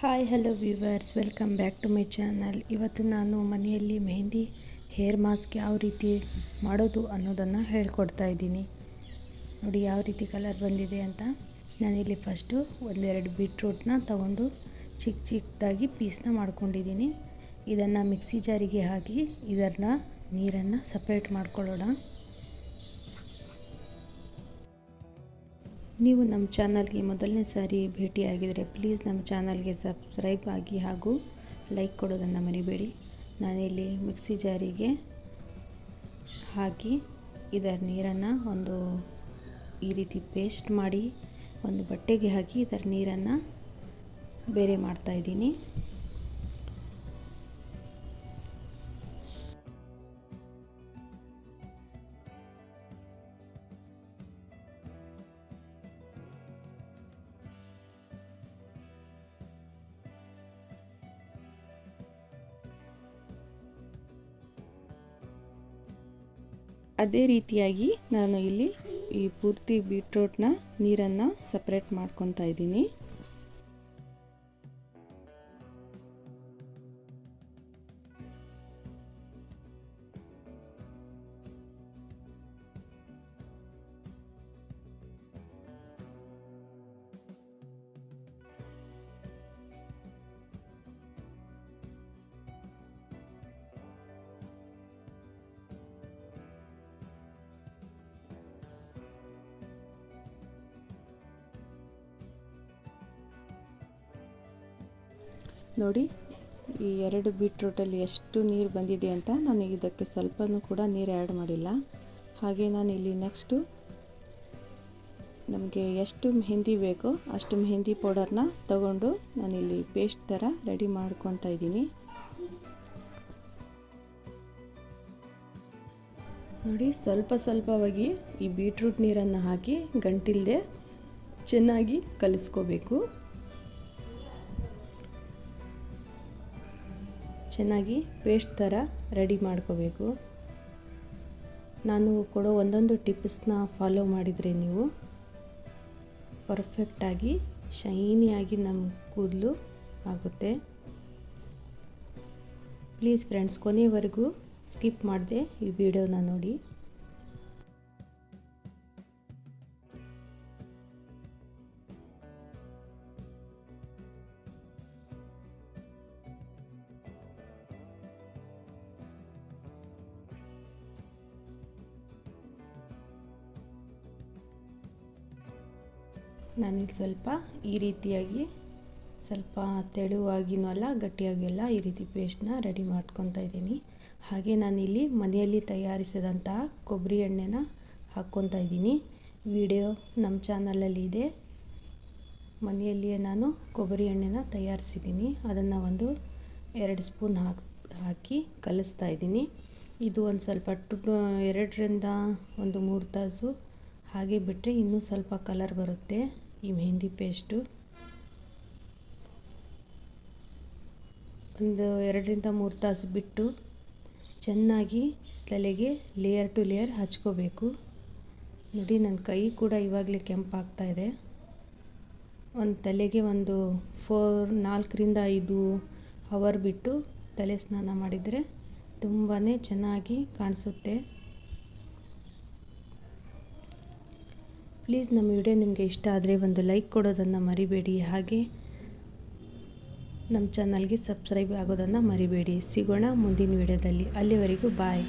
Hi hello viewers, welcome back to my channel. ಇವತ್ತು ನಾನು ಮನೆಯಲ್ಲಿ ಮೆಹಂದಿ ಹೇರ್ ಮಾಸ್ಕ್ ಯಾವ ರೀತಿ ಮಾಡೋದು ಅನ್ನೋದನ್ನು ಹೇಳ್ಕೊಡ್ತಾ ಇದ್ದೀನಿ. ನೋಡಿ ಯಾವ ರೀತಿ ಕಲರ್ ಬಂದಿದೆ ಅಂತ. ನಾನಿಲ್ಲಿ ಫಸ್ಟು ಒಂದೆರಡು ಬೀಟ್ರೂಟ್ನ ತಗೊಂಡು ಚಿಕ್ಕ ಚಿಕ್ಕದಾಗಿ ಪೀಸ್ನ ಮಾಡ್ಕೊಂಡಿದ್ದೀನಿ. ಇದನ್ನು ಮಿಕ್ಸಿ ಜಾರಿಗೆ ಹಾಕಿ ಇದನ್ನು ನೀರನ್ನು ಸಪ್ರೇಟ್ ಮಾಡ್ಕೊಳ್ಳೋಣ. ನೀವು ನಮ್ಮ ಚಾನಲ್ಗೆ ಮೊದಲನೇ ಸಾರಿ ಭೇಟಿಯಾಗಿದ್ದರೆ ಪ್ಲೀಸ್ ನಮ್ಮ ಚಾನಲ್ಗೆ ಸಬ್ಸ್ಕ್ರೈಬ್ ಆಗಿ ಹಾಗೂ ಲೈಕ್ ಕೊಡೋದನ್ನು ಮರಿಬೇಡಿ. ನಾನಿಲ್ಲಿ ಮಿಕ್ಸಿ ಜಾರಿಗೆ ಹಾಕಿ ಇದರ ನೀರನ್ನು ಈ ರೀತಿ ಪೇಸ್ಟ್ ಮಾಡಿ ಒಂದು ಬಟ್ಟೆಗೆ ಹಾಕಿ ಇದರ ನೀರನ್ನು ಬೇರೆ ಮಾಡ್ತಾಯಿದ್ದೀನಿ. ಅದೇ ರೀತಿಯಾಗಿ ನಾನು ಇಲ್ಲಿ ಈ ಪೂರ್ತಿ ಬೀಟ್ರೂಟ್ನ ನೀರನ್ನು ಸಪ್ರೇಟ್ ಮಾಡ್ಕೊತಾ ಇದ್ದೀನಿ. ನೋಡಿ ಈ 2 ಬೀಟ್ರೂಟಲ್ಲಿ ಎಷ್ಟು ನೀರು ಬಂದಿದೆ ಅಂತ. ನಾನು ಇದಕ್ಕೆ ಸ್ವಲ್ಪನೂ ಕೂಡ ನೀರು ಆ್ಯಡ್ ಮಾಡಿಲ್ಲ. ಹಾಗೆ ನಾನು ಇಲ್ಲಿ ನೆಕ್ಸ್ಟು ನಮಗೆ ಎಷ್ಟು ಮೆಹಂದಿ ಬೇಕೋ ಅಷ್ಟು ಮೆಹಂದಿ ಪೌಡರ್ನ ತಗೊಂಡು ನಾನಿಲ್ಲಿ ಪೇಸ್ಟ್ ಥರ ರೆಡಿ ಮಾಡ್ಕೊತಾ ಇದ್ದೀನಿ. ನೋಡಿ ಸ್ವಲ್ಪವಾಗಿ ಈ ಬೀಟ್ರೂಟ್ ನೀರನ್ನು ಹಾಕಿ ಗಂಟಿಲ್ಲದೆ ಚೆನ್ನಾಗಿ ಕಲಿಸ್ಕೋಬೇಕು. ಚೆನ್ನಾಗಿ ಪೇಸ್ಟ್ ಥರ ರೆಡಿ ಮಾಡ್ಕೋಬೇಕು. ನಾನು ಕೊಡೋ ಒಂದೊಂದು ಟಿಪ್ಸ್ನ ಫಾಲೋ ಮಾಡಿದರೆ ನೀವು ಪರ್ಫೆಕ್ಟಾಗಿ ಶೈನಿಯಾಗಿ ನಮ್ಮ ಕೂದಲು ಆಗುತ್ತೆ. ಪ್ಲೀಸ್ ಫ್ರೆಂಡ್ಸ್, ಕೊನೆಯವರೆಗೂ ಸ್ಕಿಪ್ ಮಾಡದೆ ಈ ವಿಡಿಯೋನ ನೋಡಿ. ನಾನಿಲ್ಲಿ ಸ್ವಲ್ಪ ಈ ರೀತಿಯಾಗಿ ಸ್ವಲ್ಪ ತೆಳುವಾಗಿನೂ ಅಲ್ಲ ಗಟ್ಟಿಯಾಗಿಲ್ಲ ಈ ರೀತಿ ಪೇಸ್ಟ್ನ ರೆಡಿ ಮಾಡ್ಕೊತಾ ಇದ್ದೀನಿ. ಹಾಗೆ ನಾನಿಲ್ಲಿ ಮನೆಯಲ್ಲಿ ತಯಾರಿಸಿದಂತಹ ಕೊಬ್ಬರಿ ಎಣ್ಣೆನ ಹಾಕ್ಕೊತಾ ಇದ್ದೀನಿ. ವಿಡಿಯೋ ನಮ್ಮ ಚಾನಲಲ್ಲಿ ಇದೆ. ಮನೆಯಲ್ಲಿಯೇ ನಾನು ಕೊಬ್ಬರಿ ಎಣ್ಣೆನ ತಯಾರಿಸಿದ್ದೀನಿ. ಅದನ್ನು 2 ಸ್ಪೂನ್ ಹಾಕಿ ಕಲಿಸ್ತಾ ಇದ್ದೀನಿ. ಇದು ಒಂದು ಸ್ವಲ್ಪ 2ರಿಂದ 3 ತಾಸು ಹಾಗೆ ಬಿಟ್ಟರೆ ಇನ್ನೂ ಸ್ವಲ್ಪ ಕಲರ್ ಬರುತ್ತೆ ಈ ಮೆಹಂದಿ ಪೇಸ್ಟು. 2ರಿಂದ 3 ತಾಸು ಬಿಟ್ಟು ಚೆನ್ನಾಗಿ ತಲೆಗೆ ಲೇಯರ್ ಟು ಲೇಯರ್ ಹಚ್ಕೋಬೇಕು. ನೋಡಿ ನನ್ನ ಕೈ ಕೂಡ ಇವಾಗಲೇ ಕೆಂಪಾಗ್ತಾ ಇದೆ. ತಲೆಗೆ 4ರಿಂದ 5 ಅವರ್ ಬಿಟ್ಟು ತಲೆ ಸ್ನಾನ ಮಾಡಿದರೆ ತುಂಬಾ ಚೆನ್ನಾಗಿ ಕಾಣಿಸುತ್ತೆ. ಪ್ಲೀಸ್ ನಮ್ಮ ವಿಡಿಯೋ ನಿಮಗೆ ಇಷ್ಟ ಆದರೆ ಒಂದು ಲೈಕ್ ಕೊಡೋದನ್ನು ಮರಿಬೇಡಿ. ಹಾಗೆ ನಮ್ಮ ಚಾನಲ್ಗೆ ಸಬ್ಸ್ಕ್ರೈಬ್ ಆಗೋದನ್ನು ಮರಿಬೇಡಿ. ಸಿಗೋಣ ಮುಂದಿನ ವಿಡಿಯೋದಲ್ಲಿ. ಅಲ್ಲಿವರೆಗೂ ಬಾಯ್.